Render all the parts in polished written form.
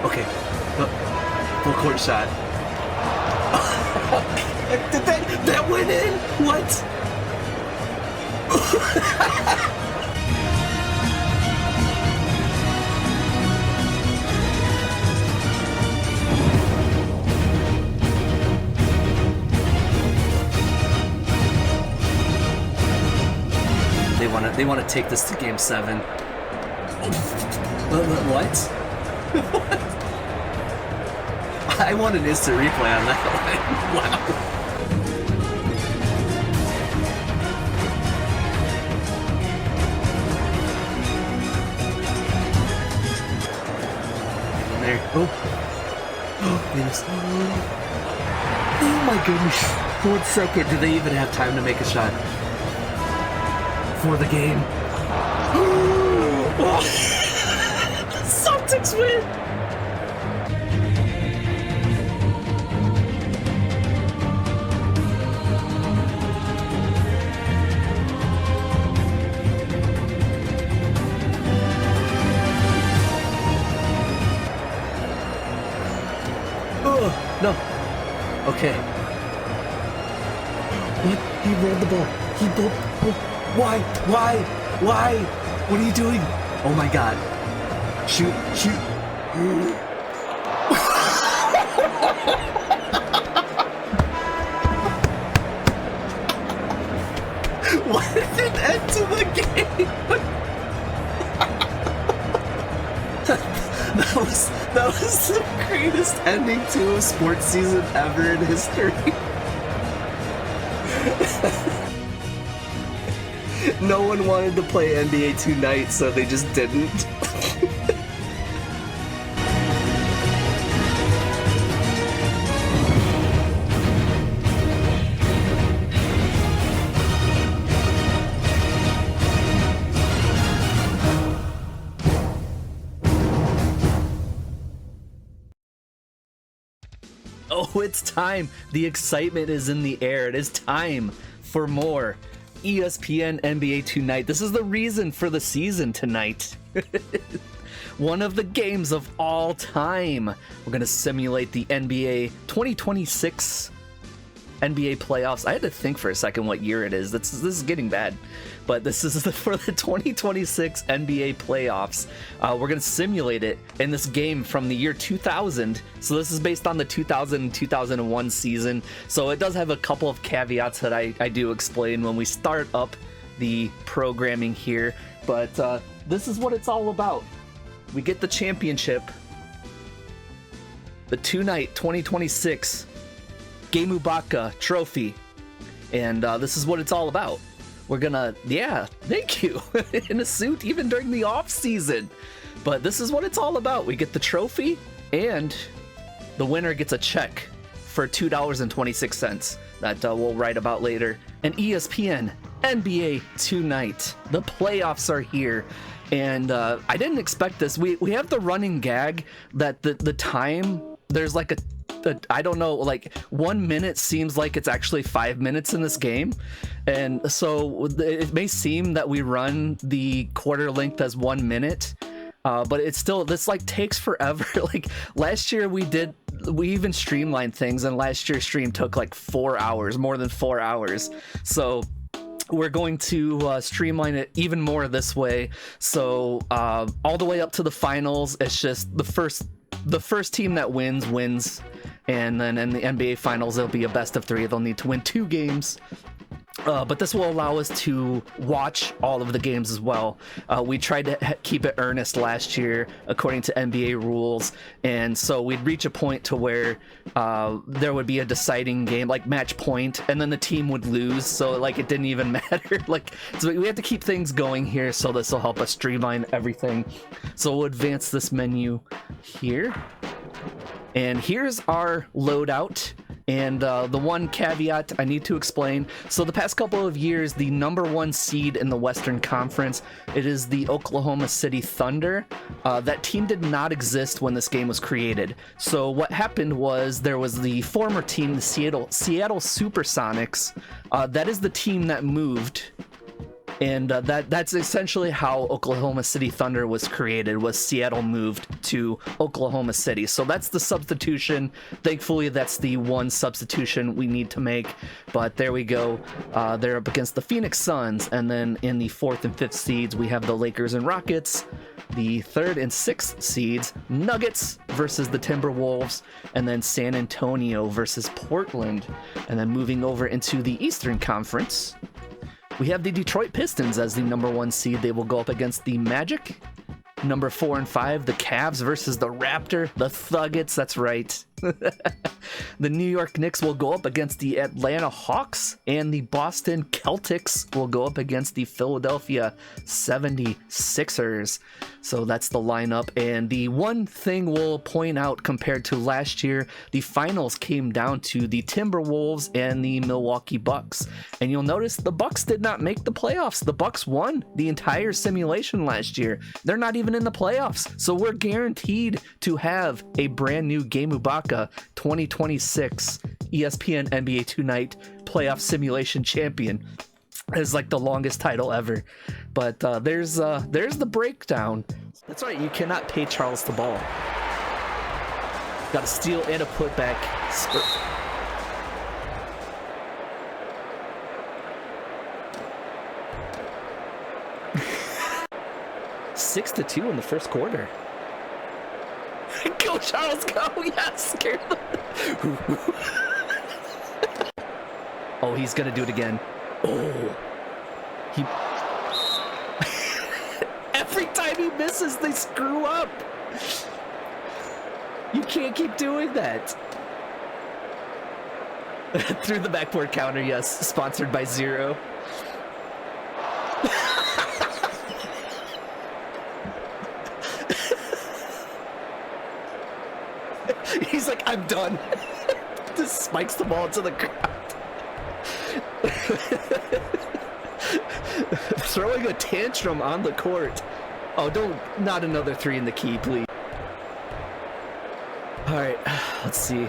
Okay. Full court shot. Did that went in? What? They want to take this to Game 7. What? What? I want an instant replay on that one. Wow. There. Oh. Oh, yes. Oh my goodness. 1 second. Do they even have time to make a shot? For the game. Celtics win! Oh, no. Okay. What? He rolled the ball. He broke. Why? Why? Why? What are you doing? Oh my god. Shoot. What did it end to the game? That was the greatest ending to a sports season ever in history. No one wanted to play NBA 2Night, so they just didn't. Oh, it's time. The excitement is in the air. It is time for more ESPN NBA 2Night. This is the reason for the season tonight. One of the games of all time. We're going to simulate the NBA 2026 NBA playoffs. I had to think for a second what year it is. This is getting bad. But this is for the 2026 NBA playoffs. We're going to simulate it in this game from the year 2000. So this is based on the 2000-2001 season. So it does have a couple of caveats that I do explain when we start up the programming here. But this is what it's all about. We get the championship. The 2Night 2026 Game Ubaka trophy. And this is what it's all about. We're gonna, yeah, thank you, in a suit even during the off season. But this is what it's all about. We get the trophy, and the winner gets a check for $2.26 that we'll write about later. And ESPN NBA 2Night. The playoffs are here. And I didn't expect this. We have the running gag that the time, there's like a I don't know, like 1 minute seems like it's actually 5 minutes in this game. And so it may seem that we run the quarter length as 1 minute, but it's still, this like takes forever. Like last year we even streamlined things, and last year's stream took like 4 hours, more than 4 hours. So we're going to streamline it even more this way. So all the way up to the finals, it's just the first team that wins. And then in the NBA Finals, it'll be a best of 3. They'll need to win 2 games. But this will allow us to watch all of the games as well. We tried to keep it earnest last year, according to NBA rules. And so we'd reach a point to where there would be a deciding game, like match point, and then the team would lose. So like it didn't even matter. So we have to keep things going here. So this will help us streamline everything. So we'll advance this menu here. And here's our loadout. And the one caveat I need to explain. So the past couple of years, the number 1 seed in the Western Conference, it is the Oklahoma City Thunder. That team did not exist when this game was created. So what happened was there was the former team, the Seattle Supersonics. That is the team that moved And that's essentially how Oklahoma City Thunder was created, was Seattle moved to Oklahoma City. So that's the substitution. Thankfully, that's the one substitution we need to make. But there we go. They're up against the Phoenix Suns. And then in the 4th and 5th seeds, we have the Lakers and Rockets. The 3rd and 6th seeds, Nuggets versus the Timberwolves. And then San Antonio versus Portland. And then moving over into the Eastern Conference, we have the Detroit Pistons as the number 1 seed. They will go up against the Magic. Number 4 and 5, the Cavs versus the Raptor, the Thuggets, that's right. The New York Knicks will go up against the Atlanta Hawks, and the Boston Celtics will go up against the Philadelphia 76ers. So that's the lineup. And the one thing we'll point out compared to last year, the finals came down to the Timberwolves and the Milwaukee Bucks. And you'll notice the Bucks did not make the playoffs. The Bucks won the entire simulation last year. They're not even in the playoffs. So we're guaranteed to have a brand new Game Ubaka 2026 ESPN NBA 2Night playoff simulation champion. Is like the longest title ever. But there's the breakdown. That's right, you cannot pay Charles the ball. Got a steal and a putback. 6-2 in the first quarter. Go Charles, go! Yes, scare them. Oh, he's gonna do it again. Oh, he. Every time he misses, they screw up. You can't keep doing that. Through the backboard counter, yes. Sponsored by Zero. He's like, I'm done. Just spikes the ball into the ground. Throwing a tantrum on the court. Oh, not another 3 in the key, please. All right, let's see.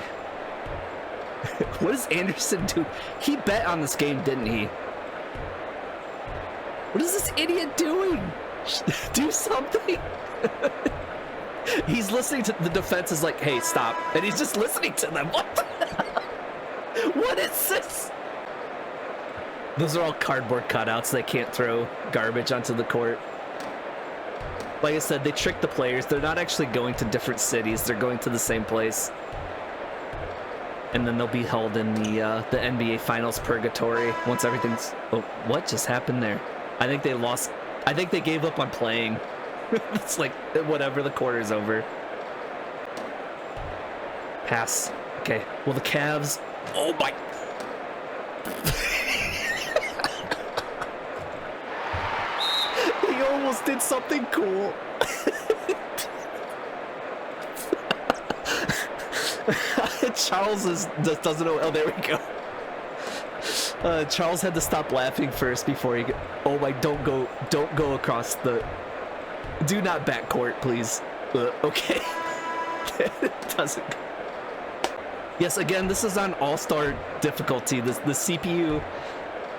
What does Anderson do? He bet on this game, didn't he? What is this idiot doing? Do something. He's listening to the defense is like, hey, stop. And he's just listening to them. What the hell? What is this? Those are all cardboard cutouts. They can't throw garbage onto the court. Like I said, they trick the players. They're not actually going to different cities. They're going to the same place. And then they'll be held in the NBA Finals purgatory once everything's... Oh, what just happened there? I think they lost... I think they gave up on playing. It's like, whatever, the quarter's over. Pass. Okay. Well, the Cavs... Oh, my... He almost did something cool. Charles just doesn't know... Oh, there we go. Charles had to stop laughing first before he... Oh, my... Don't go across the... Do not backcourt, please. Okay. It doesn't go. Yes, again, this is on all-star difficulty. The CPU,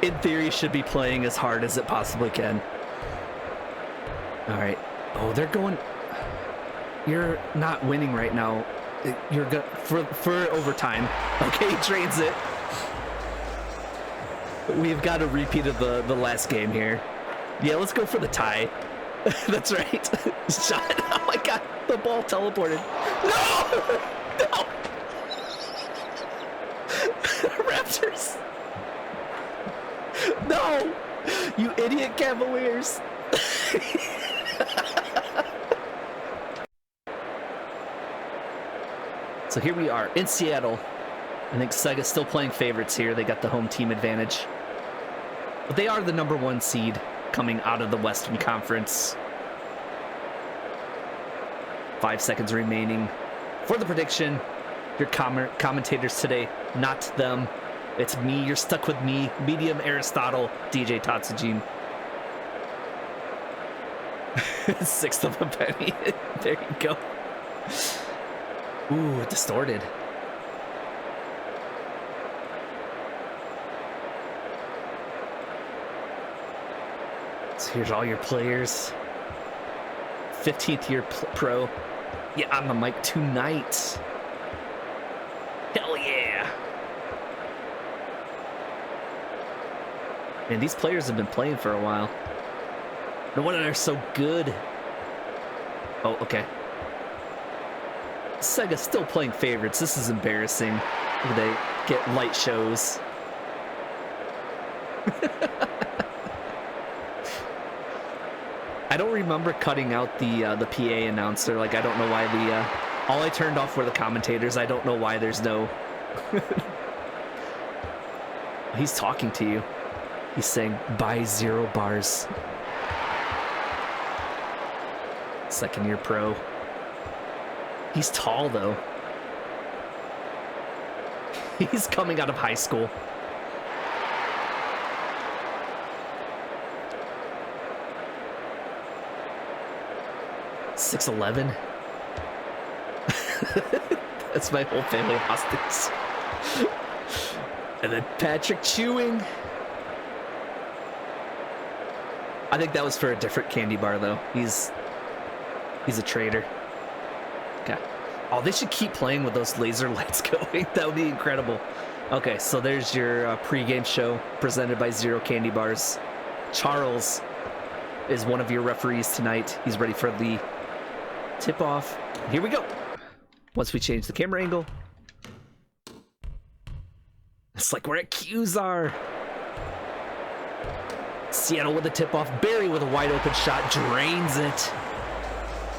in theory, should be playing as hard as it possibly can. All right. Oh, they're going... You're not winning right now. You're good for overtime. Okay, he drains it. We've got a repeat of the last game here. Yeah, let's go for the tie. That's right. Shot. Oh my god, the ball teleported. No! No! Raptors! No! You idiot Cavaliers! So here we are in Seattle. I think SEGA's still playing favorites here. They got the home team advantage. But they are the number 1 seed coming out of the Western Conference. 5 seconds remaining for the prediction. Your commentators today, not them. It's me. You're stuck with me, Medium Aristotle, DJ Tatsujin. 6th of a penny. There you go. Ooh, distorted. So here's all your players. 15th year pro. Yeah, on the mic 2Night. Hell yeah. Man, these players have been playing for a while. No wonder they're so good. Oh, okay. Sega's still playing favorites. This is embarrassing. They get light shows. I don't remember cutting out the PA announcer. Like, I don't know why all I turned off were the commentators. I don't know why there's no... He's talking to you. He's saying, buy 0 bars. Second year pro. He's tall, though. He's coming out of high school. .6'11". That's my whole family hostage. And then Patrick chewing. I think that was for a different candy bar, though. He's a traitor. Okay. Oh, they should keep playing with those laser lights going. That would be incredible. Okay, so there's your pregame show presented by Zero Candy Bars. Charles is one of your referees tonight. He's ready for the tip-off. Here we go. Once we change the camera angle. It's like we're at Qzar. Seattle with the tip-off. Barry with a wide-open shot. Drains it.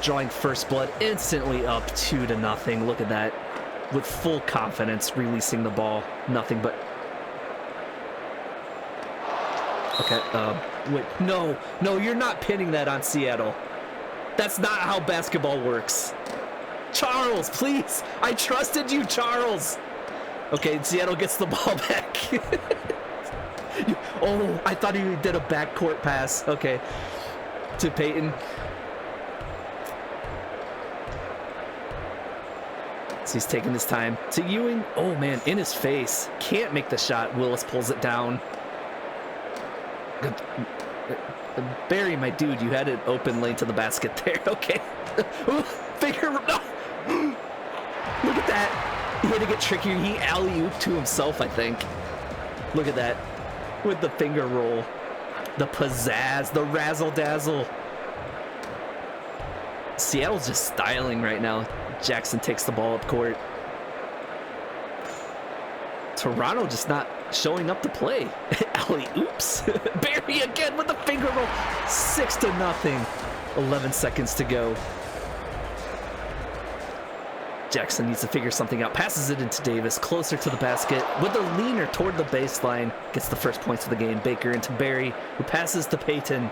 Drawing first blood. Instantly up 2-0. Look at that. With full confidence, releasing the ball. Nothing but... Okay, wait. No, you're not pinning that on Seattle. That's not how basketball works. Charles, please. I trusted you, Charles. Okay, Seattle gets the ball back. Oh, I thought he did a backcourt pass. Okay, to Peyton. So he's taking his time. To Ewing. Oh, man, in his face. Can't make the shot. Willis pulls it down. Barry, my dude, you had an open lane to the basket there. Okay. Finger. No. Look at that. He had to get trickier. He alley-ooped to himself, I think. Look at that. With the finger roll. The pizzazz. The razzle-dazzle. Seattle's just styling right now. Jackson takes the ball up court. Toronto just not showing up to play. Alley-oops. Barry again with the finger roll. 6-0. 11 seconds to go. Jackson needs to figure something out. Passes it into Davis, closer to the basket. With a leaner toward the baseline. Gets the first points of the game. Baker into Barry, who passes to Peyton.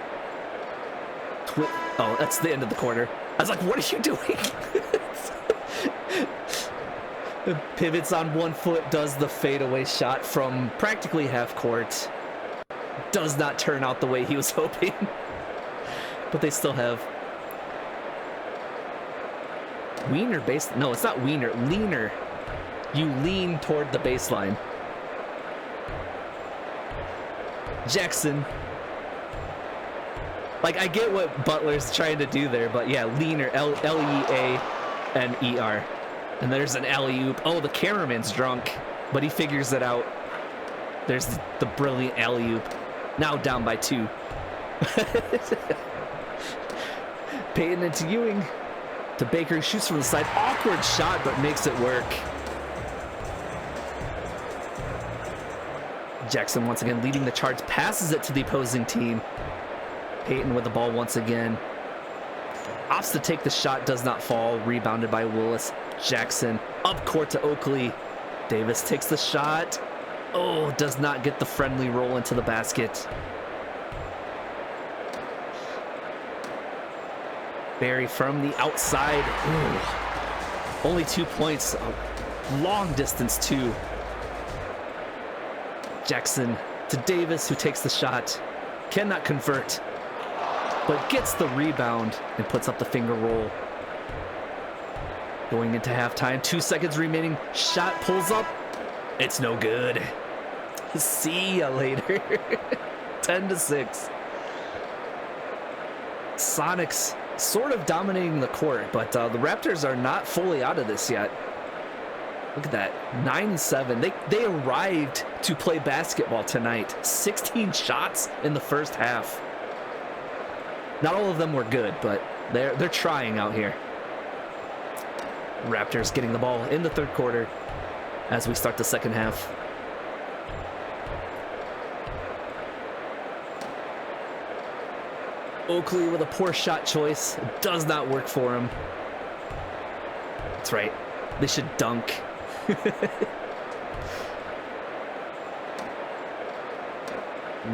Oh, that's the end of the quarter. I was like, what are you doing? Pivots on 1 foot, does the fadeaway shot from practically half court. Does not turn out the way he was hoping. But they still have Wiener base. No, it's not Wiener. Leaner. You lean toward the baseline. Jackson. Like, I get what Butler's trying to do there, but yeah, leaner. L-E-A-N-E-R. And there's an alley-oop. Oh, the cameraman's drunk, but he figures it out. There's the brilliant alley-oop. Now down by 2. Peyton into Ewing. To Baker, who shoots from the side. Awkward shot, but makes it work. Jackson once again leading the charge. Passes it to the opposing team. Peyton with the ball once again. Opts to take the shot, does not fall. Rebounded by Willis. Jackson up court to Oakley. Davis takes the shot. Oh, does not get the friendly roll into the basket. Barry from the outside. Ooh. Only 2 points. Long distance, 2. Jackson to Davis, who takes the shot. Cannot convert, but gets the rebound and puts up the finger roll. Going into halftime, 2 seconds remaining. Shot pulls up. It's no good. See ya later. 10-6. Sonics sort of dominating the court, but the Raptors are not fully out of this yet. Look at that, 9-7. They arrived to play basketball tonight. 16 shots in the first half. Not all of them were good, but they're trying out here. Raptors getting the ball in the third quarter as we start the second half. Oakley with a poor shot choice. It does not work for him. That's right. They should dunk.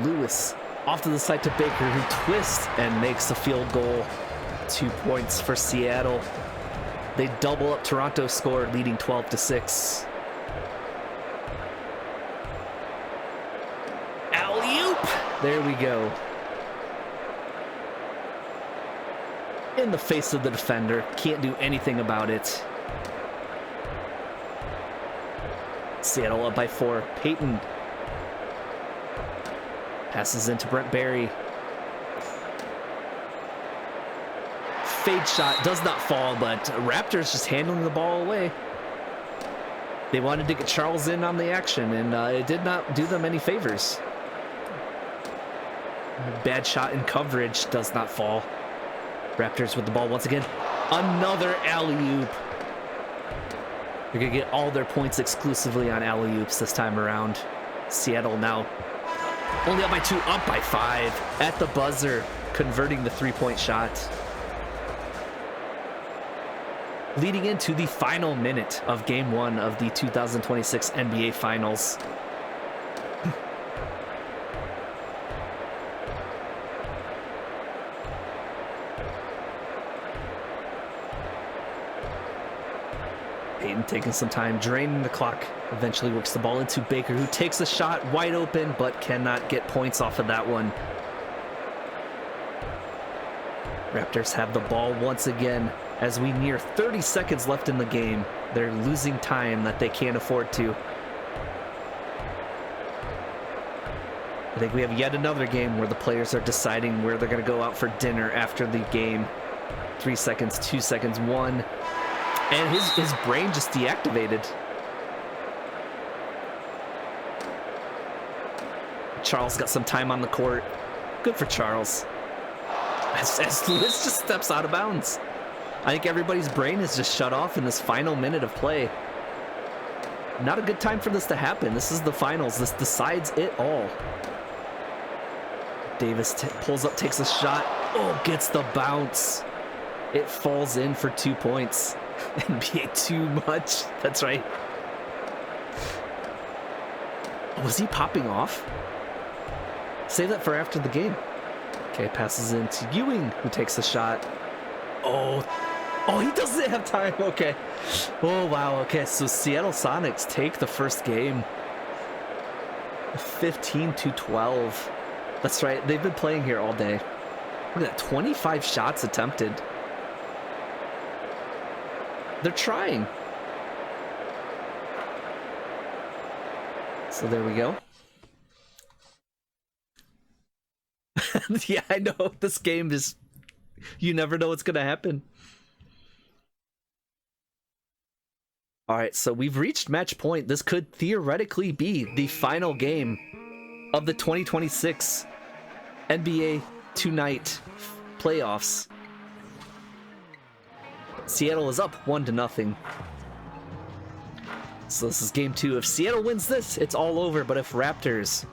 Lewis off to the side to Baker, who twists and makes a field goal. 2 points for Seattle. They double up Toronto's score, leading 12-6. Alley-oop! There we go. In the face of the defender. Can't do anything about it. Seattle up by 4. Peyton passes into Brent Barry. Fade shot does not fall, but Raptors just handling the ball away. They wanted to get Charles in on the action, and it did not do them any favors. Bad shot in coverage does not fall. Raptors with the ball once again. Another alley-oop. They're going to get all their points exclusively on alley-oops this time around. Seattle now only up by 2, up by 5 at the buzzer, converting the three-point shot. Leading into the final minute of Game 1 of the 2026 NBA Finals. Peyton taking some time, draining the clock. Eventually works the ball into Baker, who takes a shot wide open, but cannot get points off of that one. Raptors have the ball once again as we near 30 seconds left in the game. They're losing time that they can't afford to. I think we have yet another game where the players are deciding where they're going to go out for dinner after the game. 3 seconds, 2 seconds, 1. And his brain just deactivated. Charles got some time on the court. Good for Charles. As Lewis just steps out of bounds. I think everybody's brain is just shut off in this final minute of play. Not a good time for this to happen. This is the finals. This decides it all. Davis pulls up, takes a shot. Oh, gets the bounce. It falls in for 2 points. NBA too much. That's right. Was he popping off? Save that for after the game. Okay, passes into Ewing, who takes the shot. Oh, he doesn't have time. Okay. Oh, wow. Okay, so Seattle Sonics take the first game. 15-12. That's right. They've been playing here all day. Look at that. 25 shots attempted. They're trying. So there we go. Yeah, I know. This game is... You never know what's going to happen. All right, so we've reached match point. This could theoretically be the final game of the 2026 NBA 2Night playoffs. Seattle is up 1-0. So this is game 2. If Seattle wins this, it's all over. But if Raptors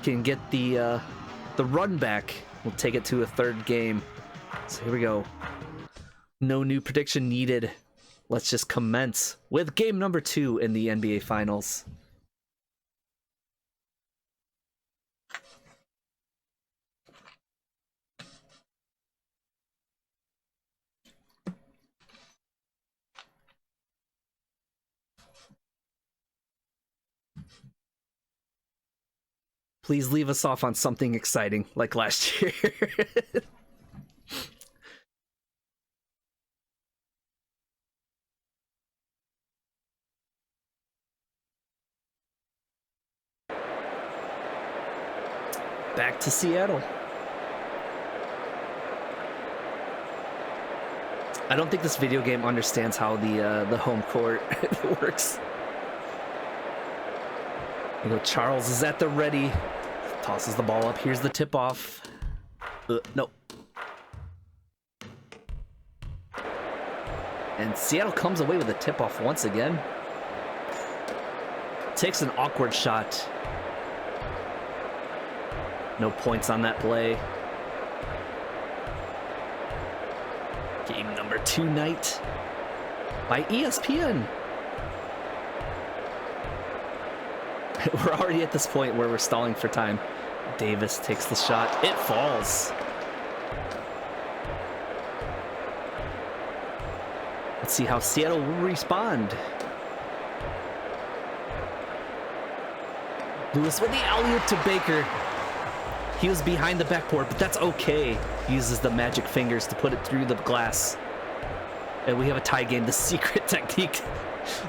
can get the run back, we'll take it to a third game. So here we go. No new prediction needed. Let's just commence with game number 2 in the NBA Finals. Please leave us off on something exciting like last year. Back to Seattle. I don't think this video game understands how the home court works. You go, Charles is at the ready. Tosses the ball up. Here's the tip-off. No. And Seattle comes away with a tip-off once again. Takes an awkward shot. No points on that play. Game number 2Night by ESPN. We're already at this point where we're stalling for time. Davis takes the shot. It falls. Let's see how Seattle will respond. Lewis with the alley-oop to Baker. He was behind the backboard, but that's okay. He uses the magic fingers to put it through the glass. And we have a tie game, the secret technique.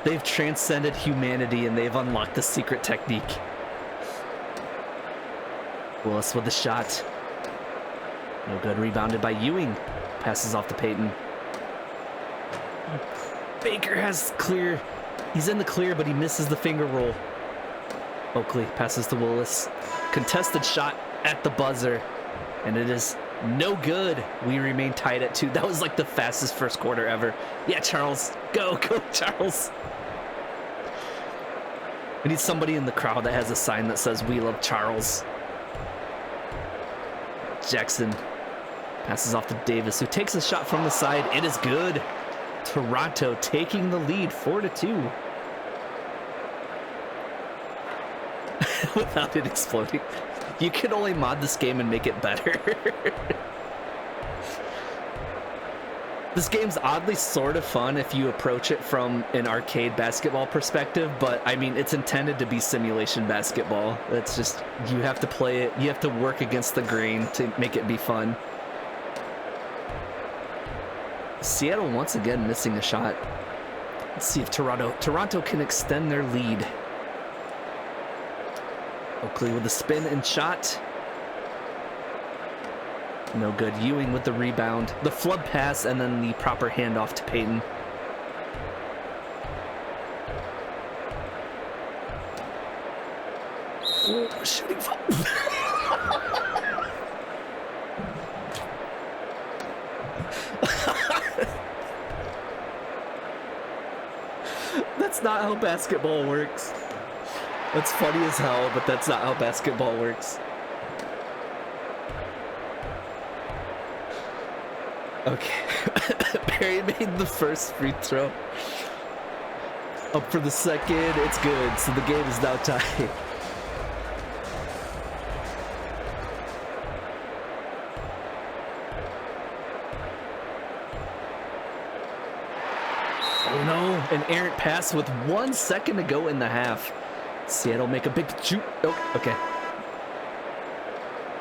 They've transcended humanity and they've unlocked the secret technique. Willis with the shot. No good, rebounded by Ewing. Passes off to Payton. Baker has clear. He's in the clear, but he misses the finger roll. Oakley passes to Willis. Contested shot at the buzzer. And it is no good. We remain tied at 2. That was like the fastest first quarter ever. Yeah, Charles. Go, Charles. We need somebody in the crowd that has a sign that says, "We love Charles." Jackson passes off to Davis, who takes a shot from the side. It is good. Toronto taking the lead 4-2. Without it exploding. You can only mod this game and make it better. This game's oddly sort of fun if you approach it from an arcade basketball perspective, but I mean, it's intended to be simulation basketball. That's just, you have to play it, you have to work against the grain to make it be fun. Seattle once again missing a shot. Let's see if Toronto can extend their lead. Oakley with the spin and shot. No good. Ewing with the rebound. The flood pass and then the proper handoff to Payton. Oh, shooting foul. That's not how basketball works. That's funny as hell, but that's not how basketball works. Okay. Perry made the first free throw. Up for the second. It's good. So the game is now tied. Oh no. An errant pass with 1 second to go in the half. Seattle make a big shoot. Oh, okay.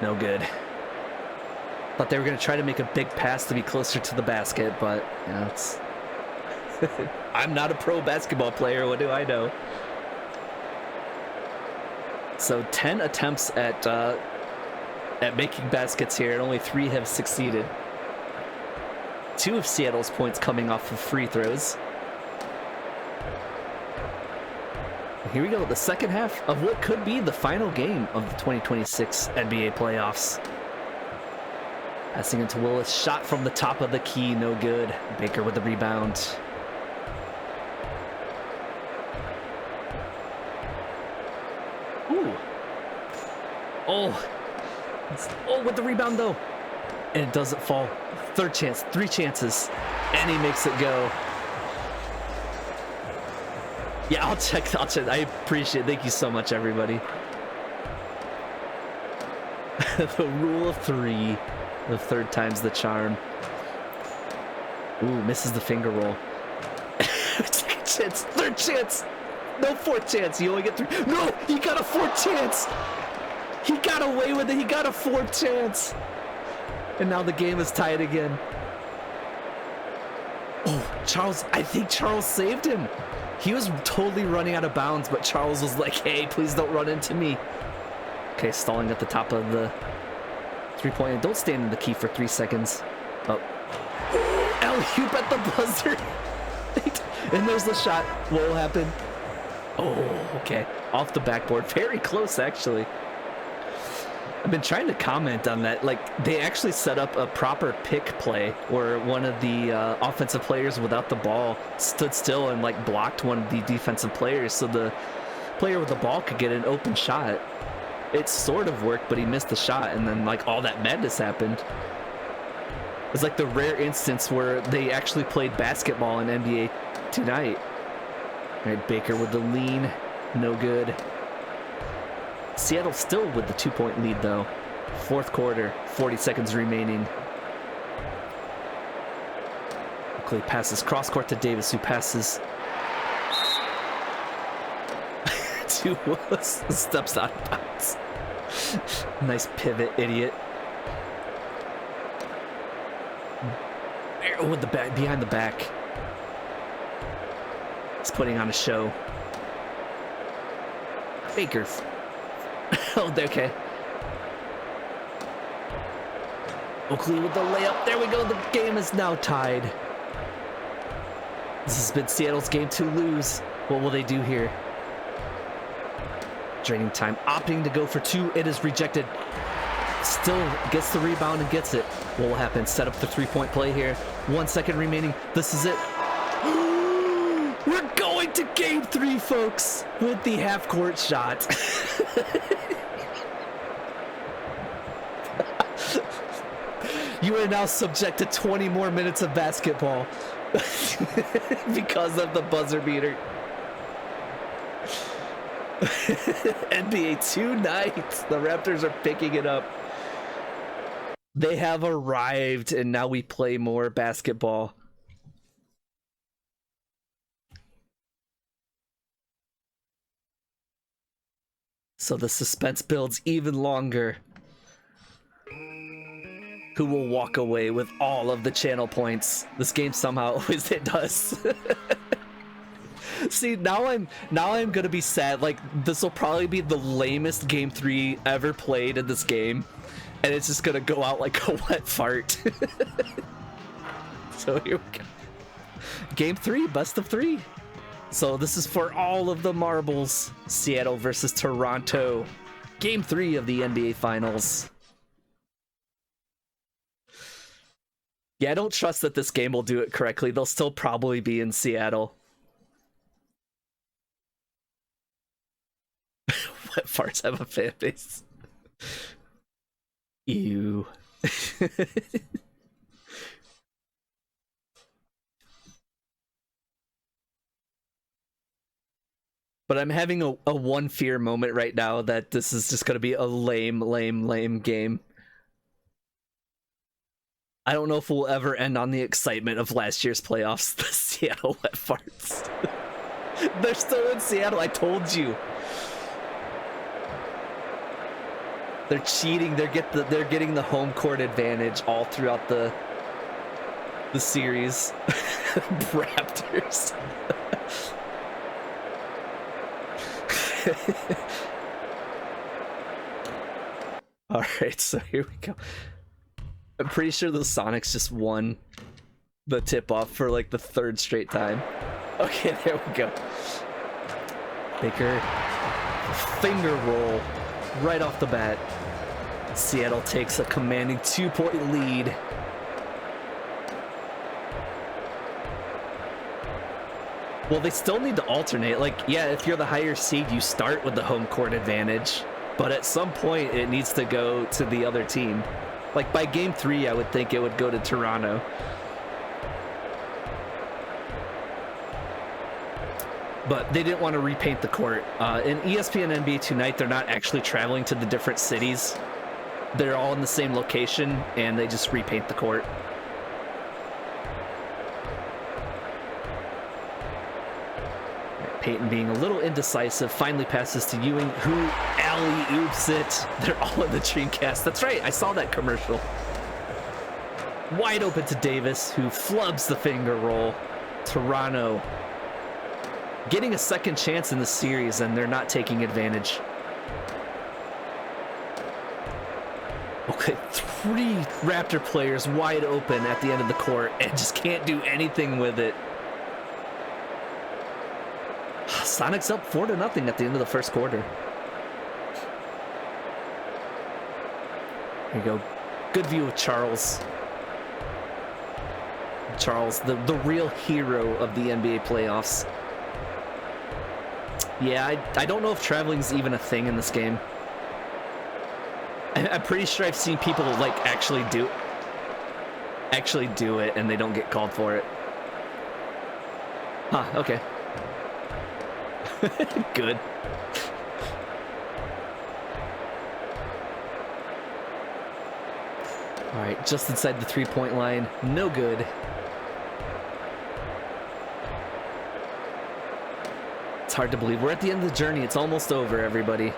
No good. Thought they were going to try to make a big pass to be closer to the basket, but, you know, it's... I'm not a pro basketball player. What do I know? So 10 attempts at making baskets here, and only 3 have succeeded. 2 of Seattle's points coming off of free throws. Here we go, the second half of what could be the final game of the 2026 NBA playoffs. Passing into Willis, shot from the top of the key, no good. Baker with the rebound. Ooh. Oh, with the rebound though. And it doesn't fall. Third chance, 3 chances. And he makes it go. Yeah, I'll check. I appreciate it. Thank you so much, everybody. The rule of 3. The third time's the charm. Ooh, misses the finger roll. Second chance. Third chance. No, fourth chance. You only get 3. No, he got a 4th chance. He got away with it. He got a 4th chance. And now the game is tied again. Oh, Charles. I think Charles saved him. He was totally running out of bounds, but Charles was like, hey, please don't run into me. Okay, stalling at the top of the 3-point. Don't stand in the key for 3 seconds. Oh. alley-oop at the buzzer. And there's the shot. What will happen? Oh, okay. Off the backboard. Very close, actually. I've been trying to comment on that. Like, they actually set up a proper pick play where one of the offensive players without the ball stood still and, like, blocked one of the defensive players so the player with the ball could get an open shot. It sort of worked, but he missed the shot, and then, like, all that madness happened. It's like the rare instance where they actually played basketball in NBA 2Night. All right, Baker with the lean. No good. Seattle still with the 2-point lead, though. Fourth quarter, 40 seconds remaining. Clay passes cross-court to Davis, who passes to steps out of bounds. Nice pivot, idiot. With the back, behind the back. He's putting on a show. Baker. Oh, okay. Oakley with the layup. There we go. The game is now tied. This has been Seattle's game to lose. What will they do here? Draining time. Opting to go for two. It is rejected. Still gets the rebound and gets it. What will happen? Set up the three-point play here. 1 second remaining. This is it. We're going to game 3, folks, with the half-court shot. You are now subject to 20 more minutes of basketball because of the buzzer beater. NBA 2Night. The Raptors are picking it up. They have arrived, and now we play more basketball. So the suspense builds even longer. Who will walk away with all of the channel points? This game somehow always it does. See, now I'm gonna be sad. Like, this will probably be the lamest game 3 ever played in this game, and it's just gonna go out like a wet fart. So here we go. Game 3, best of 3. So this is for all of the marbles. Seattle versus Toronto. Game 3 of the NBA Finals. Yeah, I don't trust that this game will do it correctly. They'll still probably be in Seattle. Wet farts have a fan base. Ew. But I'm having a one fear moment right now that this is just going to be a lame game. I don't know if we'll ever end on the excitement of last year's playoffs, the Seattle Wet Farts. They're still in Seattle, I told you. They're cheating, they're getting the home court advantage all throughout the series. Raptors. Alright, so here we go. I'm pretty sure the Sonics just won the tip-off for like the 3rd straight time. Okay, there we go. Baker, finger roll right off the bat. Seattle takes a commanding 2-point lead. Well, they still need to alternate. Like, yeah, if you're the higher seed, you start with the home court advantage. But at some point, it needs to go to the other team. Like, by game 3, I would think it would go to Toronto. But they didn't want to repaint the court. In ESPN NBA 2Night, they're not actually traveling to the different cities. They're all in the same location, and they just repaint the court. Peyton being a little indecisive, finally passes to Ewing, who alley-oops it. They're all in the Dreamcast. That's right, I saw that commercial. Wide open to Davis, who flubs the finger roll. Toronto getting a second chance in the series, and they're not taking advantage. Okay, 3 Raptor players wide open at the end of the court and just can't do anything with it. Sonics up 4-0 at the end of the first quarter. Here you go. Good view of Charles. Charles, the real hero of the NBA playoffs. Yeah, I don't know if traveling's even a thing in this game. I'm pretty sure I've seen people like actually do it and they don't get called for it. Huh, okay. Good. All right, just inside the 3-point line. No good. It's hard to believe. We're at the end of the journey. It's almost over, everybody.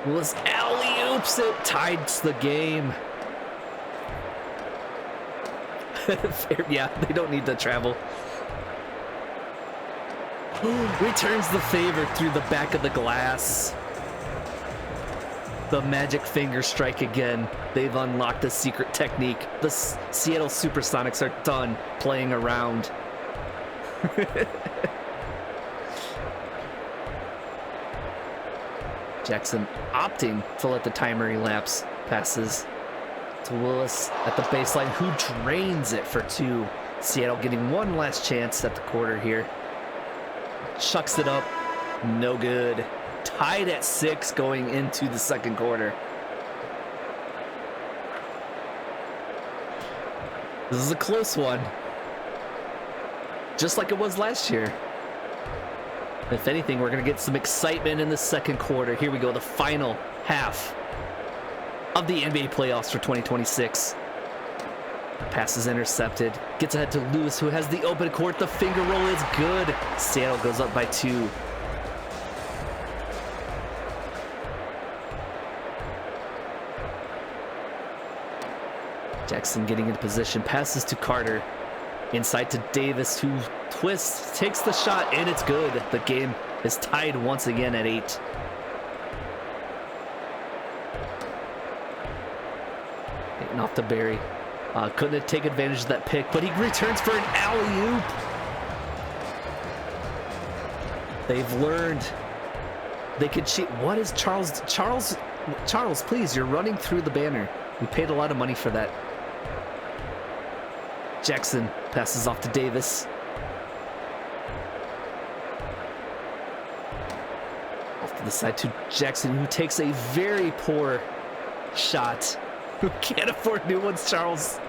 Willis alley-oops it. Ties the game. Yeah, they don't need to travel. Returns the favor through the back of the glass. The magic finger strike again. They've unlocked a secret technique. The Seattle Supersonics are done playing around. Jackson opting to let the timer elapse. Passes to Willis at the baseline, who drains it for 2. Seattle getting one last chance at the quarter here. Chucks it up. No good. Tied at 6 going into the second quarter. This is a close one. Just like it was last year. If anything, we're going to get some excitement in the second quarter. Here we go, the final half of the NBA playoffs for 2026. Pass is intercepted. Gets ahead to Lewis, who has the open court. The finger roll is good. Seattle goes up by 2. Jackson getting into position. Passes to Carter. Inside to Davis, who twists, takes the shot, and it's good. The game is tied once again at 8. Hitting off to Barry. Couldn't take advantage of that pick, but he returns for an alley-oop. They've learned they could cheat. What is Charles? Charles, please, you're running through the banner. We paid a lot of money for that. Jackson passes off to Davis. Off to the side to Jackson, who takes a very poor shot. Who can't afford new ones, Charles.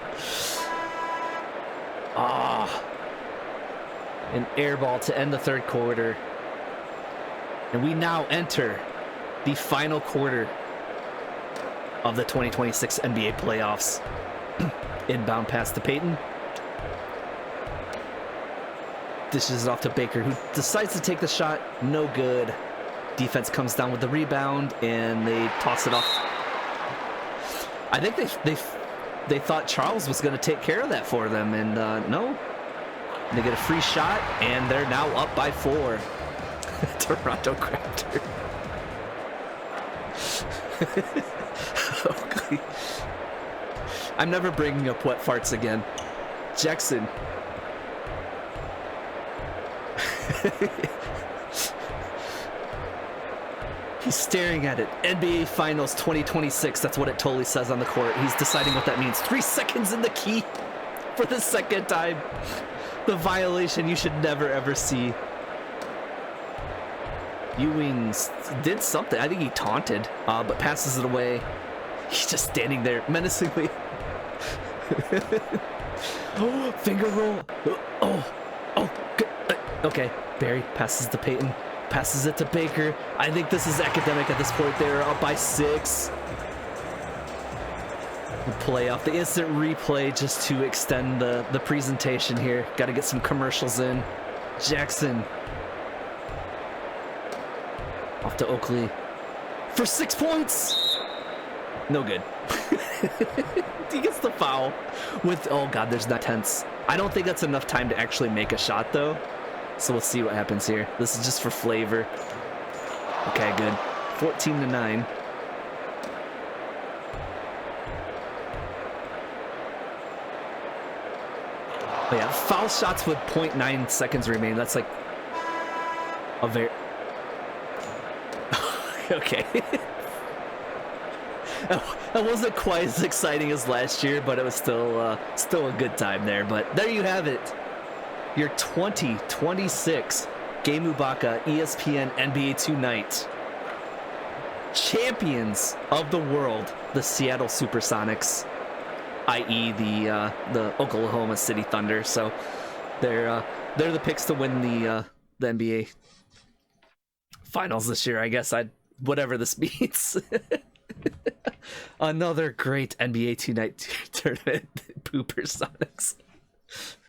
An air ball to end the third quarter. And we now enter the final quarter of the 2026 NBA playoffs. Inbound pass to Peyton. Dishes it off to Baker, who decides to take the shot. No good. Defense comes down with the rebound, and they toss it off. I think they thought Charles was going to take care of that for them, and no. They get a free shot, and they're now up by 4. Toronto Raptor. Okay. I'm never bringing up wet farts again. Jackson. He's staring at it. NBA Finals 2026. That's what it totally says on the court. He's deciding what that means. 3 seconds in the key for the second time. The violation you should never ever see. Ewing did something. I think he taunted, but passes it away. He's just standing there menacingly. Oh, finger roll. Oh, good. Okay, Barry passes to Peyton. Passes it to Baker. I think this is academic at this point. They're up by 6. The playoff, the instant replay just to extend the presentation here. Got to get some commercials in. Jackson. Off to Oakley. For 6 points. No good. He gets the foul with, oh God, there's not tense. I don't think that's enough time to actually make a shot though. So we'll see what happens here. This is just for flavor. Okay, good. 14-9. But yeah, foul shots with 0.9 seconds remaining. That's like a very... Okay. That wasn't quite as exciting as last year, but it was still a good time there. But there you have it. Your 2026 Game Ubaka ESPN NBA 2Night champions of the world, the Seattle Supersonics, i.e. the Oklahoma City Thunder. So they're the picks to win the NBA Finals this year. I guess whatever this means. Another great NBA 2Night tournament, Pooper Sonics.